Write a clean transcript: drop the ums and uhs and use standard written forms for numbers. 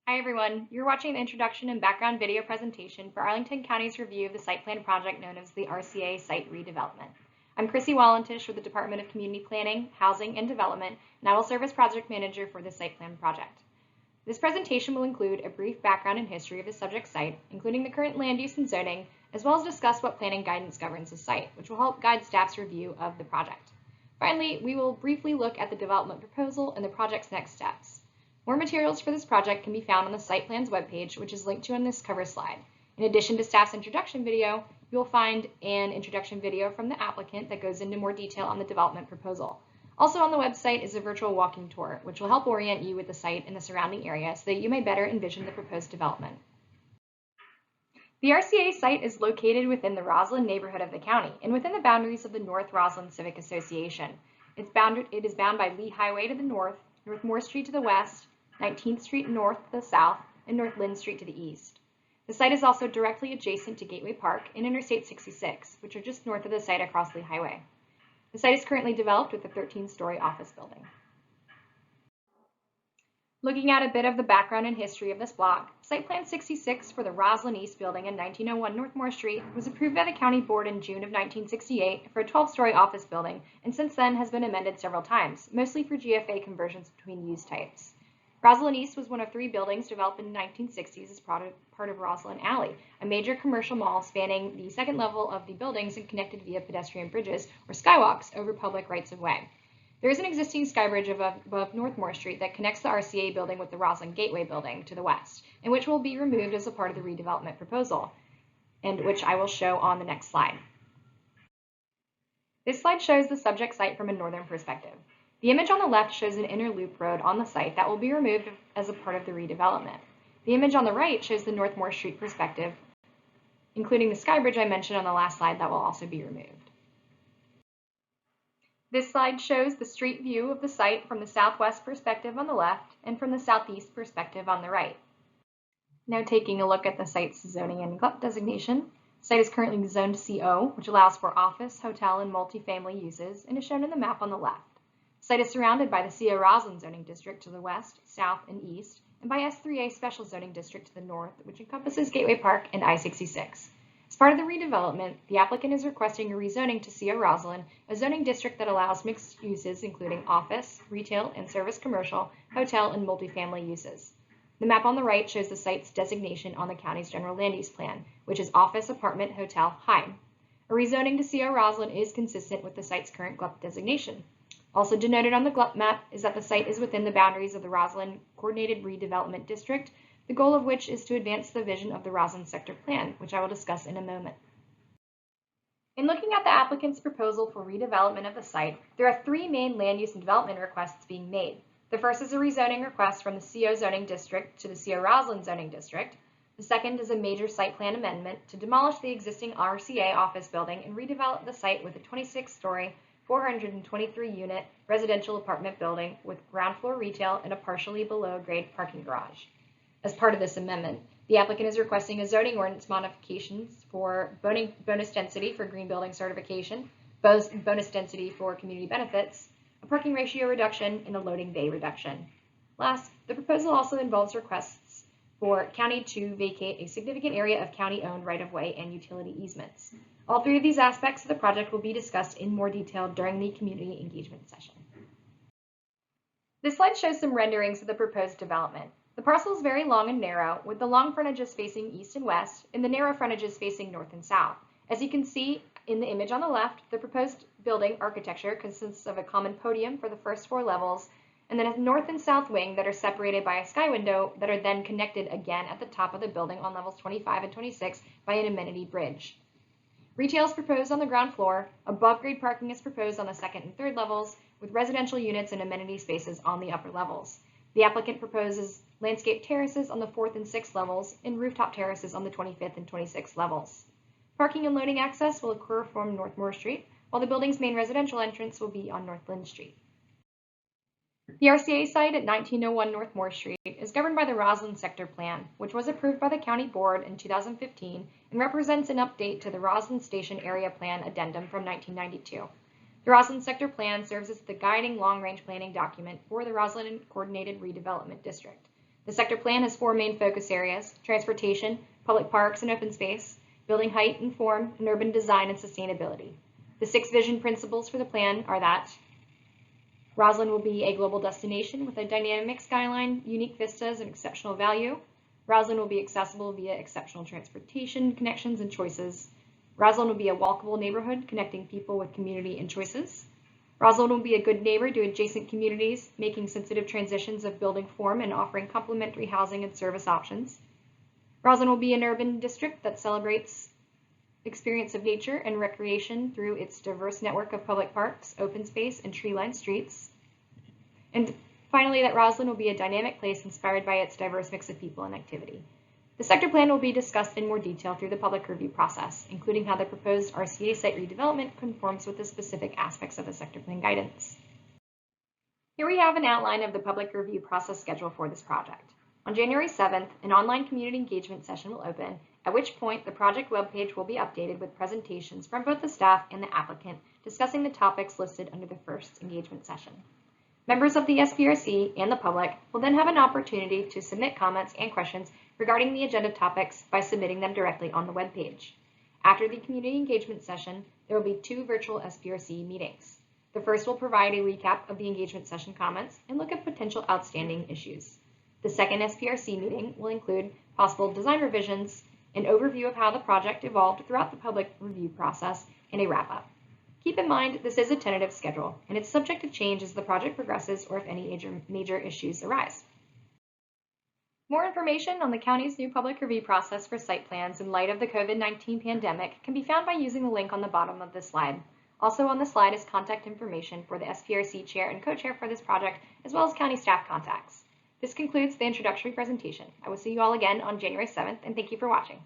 Hi everyone, you're watching the introduction and background video presentation for Arlington County's review of the site plan project known as the RCA site redevelopment. I'm Chrissy Wallantish with the Department of Community Planning, Housing, and Development, and I will serve as project manager for the site plan project. This presentation will include a brief background and history of the subject site, including the current land use and zoning, as well as discuss what planning guidance governs the site, which will help guide staff's review of the project. Finally, we will briefly look at the development proposal and the project's next steps. More materials for this project can be found on the site plans webpage, which is linked to on this cover slide. In addition to staff's introduction video, you will find an introduction video from the applicant that goes into more detail on the development proposal. Also on the website is a virtual walking tour, which will help orient you with the site and the surrounding area so that you may better envision the proposed development. The RCA site is located within the Roslyn neighborhood of the county and within the boundaries of the North Roslyn Civic Association. It is bound by Lee Highway to the north, North Moore Street to the west, 19th Street North to the south, and North Lynn Street to the east. The site is also directly adjacent to Gateway Park and Interstate 66, which are just north of the site across Lee Highway. The site is currently developed with a 13-story office building. Looking at a bit of the background and history of this block, Site Plan 66 for the Roslyn East Building in 1901 North Moore Street was approved by the County Board in June of 1968 for a 12-story office building, and since then has been amended several times, mostly for GFA conversions between use types. Roslyn East was one of 3 buildings developed in the 1960s as part of Roslyn Alley, a major commercial mall spanning the second level of the buildings and connected via pedestrian bridges or skywalks over public rights-of-way. There is an existing skybridge above North Moore Street that connects the RCA building with the Roslyn Gateway building to the west, and which will be removed as a part of the redevelopment proposal, and which I will show on the next slide. This slide shows the subject site from a northern perspective. The image on the left shows an inner loop road on the site that will be removed as a part of the redevelopment. The image on the right shows the North Moore Street perspective, including the skybridge I mentioned on the last slide that will also be removed. This slide shows the street view of the site from the southwest perspective on the left and from the southeast perspective on the right. Now taking a look at the site's zoning and GLUP designation. The site is currently zoned CO, which allows for office, hotel, and multifamily uses, and is shown in the map on the left. The site is surrounded by the CO Roslyn zoning district to the west, south, and east, and by S3A special zoning district to the north, which encompasses Gateway Park and I-66. As part of the redevelopment, the applicant is requesting a rezoning to CO Roslyn, a zoning district that allows mixed uses including office, retail, and service commercial, hotel, and multifamily uses. The map on the right shows the site's designation on the county's general land use plan, which is office, apartment, hotel, high. A rezoning to CO Roslyn is consistent with the site's current GLUP designation. Also denoted on the GLUP map is that the site is within the boundaries of the Roslyn Coordinated Redevelopment District, the goal of which is to advance the vision of the Roslyn Sector Plan, which I will discuss in a moment. In looking at the applicant's proposal for redevelopment of the site, there are 3 main land use and development requests being made. The first is a rezoning request from the CO zoning district to the CO Roslyn zoning district. The second is a major site plan amendment to demolish the existing RCA office building and redevelop the site with a 26-story 423-unit residential apartment building with ground floor retail and a partially below-grade parking garage. As part of this amendment, the applicant is requesting a zoning ordinance modifications for bonus density for green building certification, bonus density for community benefits, a parking ratio reduction, and a loading bay reduction. Last, the proposal also involves requests for county to vacate a significant area of county-owned right-of-way and utility easements. All 3 of these aspects of the project will be discussed in more detail during the community engagement session. This slide shows some renderings of the proposed development. The parcel is very long and narrow, with the long frontages facing east and west, and the narrow frontages facing north and south. As you can see in the image on the left, the proposed building architecture consists of a common podium for the first 4 levels, and then a north and south wing that are separated by a sky window that are then connected again at the top of the building on levels 25 and 26 by an amenity bridge. Retail is proposed on the ground floor, above-grade parking is proposed on the 2nd and 3rd levels, with residential units and amenity spaces on the upper levels. The applicant proposes landscape terraces on the 4th and 6th levels, and rooftop terraces on the 25th and 26th levels. Parking and loading access will occur from North Moore Street, while the building's main residential entrance will be on North Lynn Street. The RCA site at 1901 North Moore Street is governed by the Roslyn Sector Plan, which was approved by the County Board in 2015 and represents an update to the Roslyn Station Area Plan Addendum from 1992. The Roslyn Sector Plan serves as the guiding long-range planning document for the Roslyn Coordinated Redevelopment District. The sector plan has 4 main focus areas: transportation, public parks and open space, building height and form, and urban design and sustainability. The 6 vision principles for the plan are that Roslyn will be a global destination with a dynamic skyline, unique vistas, and exceptional value. Roslyn will be accessible via exceptional transportation connections and choices. Roslyn will be a walkable neighborhood connecting people with community and choices. Roslyn will be a good neighbor to adjacent communities, making sensitive transitions of building form and offering complementary housing and service options. Roslyn will be an urban district that celebrates experience of nature and recreation through its diverse network of public parks, open space, and tree-lined streets. And finally, that Roslyn will be a dynamic place inspired by its diverse mix of people and activity. The sector plan will be discussed in more detail through the public review process, including how the proposed RCA site redevelopment conforms with the specific aspects of the sector plan guidance. Here we have an outline of the public review process schedule for this project. On January 7th, an online community engagement session will open, at which point the project webpage will be updated with presentations from both the staff and the applicant discussing the topics listed under the first engagement session. Members of the SPRC and the public will then have an opportunity to submit comments and questions regarding the agenda topics by submitting them directly on the webpage. After the community engagement session, there will be 2 virtual SPRC meetings. The first will provide a recap of the engagement session comments and look at potential outstanding issues. The second SPRC meeting will include possible design revisions, an overview of how the project evolved throughout the public review process, and a wrap-up. Keep in mind this is a tentative schedule, and it's subject to change as the project progresses or if any major issues arise. More information on the county's new public review process for site plans in light of the COVID-19 pandemic can be found by using the link on the bottom of this slide. Also on the slide is contact information for the SPRC chair and co-chair for this project, as well as county staff contacts. This concludes the introductory presentation. I will see you all again on January 7th, and thank you for watching.